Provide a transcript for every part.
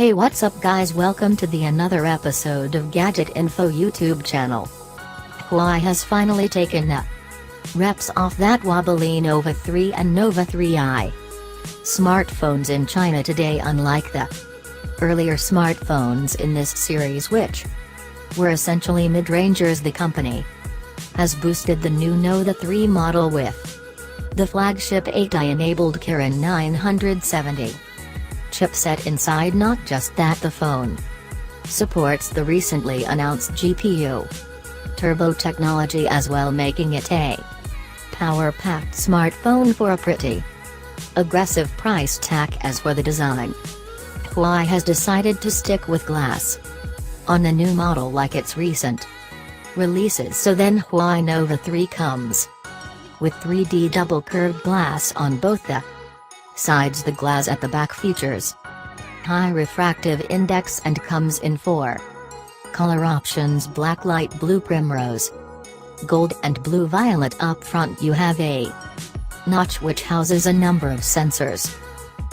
Hey, what's up guys, welcome to another episode of Gadget Info YouTube channel. Huawei has finally taken the reps off that Huawei Nova 3 and Nova 3i smartphones in China today, unlike the earlier smartphones in this series which were essentially mid-rangers. The company has boosted the new Nova 3 model with the flagship 8i-enabled Kirin 970 chipset inside. Not just that, the phone supports the recently announced GPU turbo technology as well, making it a power-packed smartphone for a pretty aggressive price tag. As for the design, Huawei has decided to stick with glass on the new model like its recent releases. So then Huawei Nova 3 comes with 3D double curved glass on both the sides. The glass at the back features high refractive index and comes in 4 color options: black, light blue, primrose, gold and blue violet. Up front you have a notch which houses a number of sensors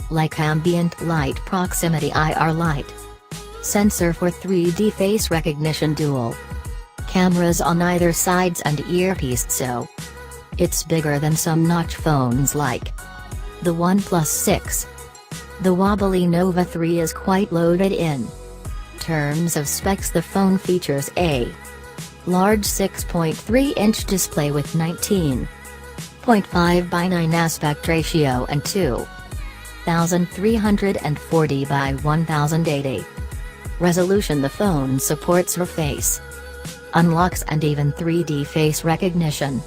like ambient light, proximity IR light sensor for 3D face recognition, dual cameras on either sides and earpiece, so it's bigger than some notch phones like the OnePlus 6. The Huawei Nova 3 is quite loaded in terms of specs. The phone features a large 6.3-inch display with 19.5:9 aspect ratio and 2340 by 1080 resolution. The phone supports her face unlocks and even 3D face recognition.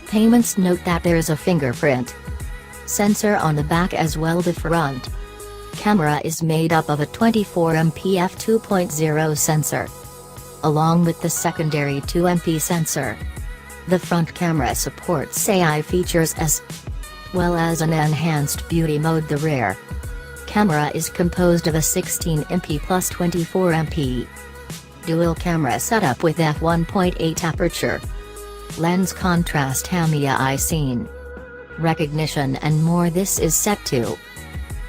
Payments: note that there is a fingerprint sensor on the back as well. The front camera is made up of a 24MP f2.0 sensor along with the secondary 2MP sensor. The front camera supports AI features as well as an enhanced beauty mode. The rear camera is composed of a 16MP plus 24MP dual camera setup with f1.8 aperture, lens contrast, Tamiya scene recognition and more. This is set to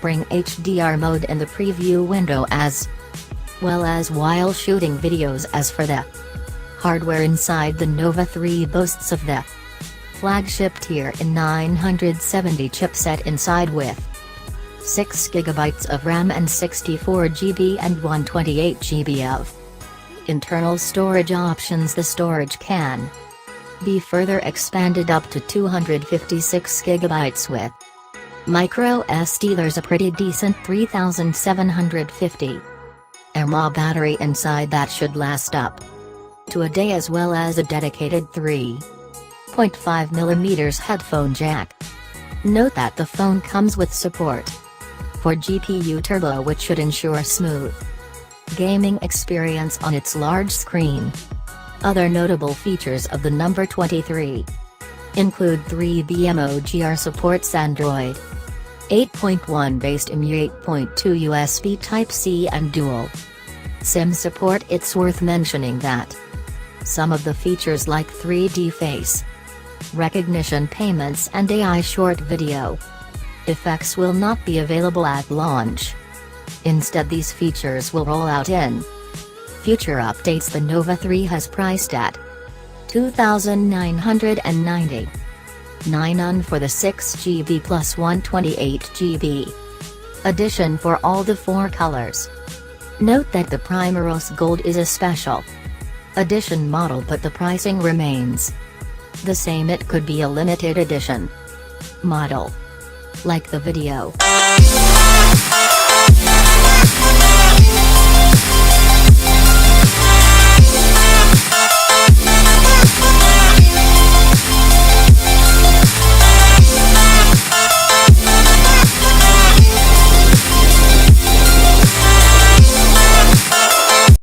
bring HDR mode in the preview window as well as while shooting videos. As for the hardware inside, the Nova 3 boasts of the flagship tier in 970 chipset inside with 6GB of RAM and 64GB and 128GB of internal storage options. The storage can be further expanded up to 256GB with micro SD. There's a pretty decent 3750 mAh battery inside that should last up to a day, as well as a dedicated 3.5mm headphone jack. Note that the phone comes with support for GPU turbo, which should ensure smooth gaming experience on its large screen. Other notable features of the number 23 include 3D MOGR, supports Android 8.1 based IMU 8.2 USB Type-C and dual SIM support. It's worth mentioning that some of the features like 3D face recognition, payments and AI short video effects will not be available at launch. Instead, these features will roll out in future updates. The Nova 3 has priced at $2,999 for the 6GB plus 128GB edition for all the 4 colors. Note that the Primrose Gold is a special edition model, but the pricing remains the same. It could be a limited edition model. Like the video.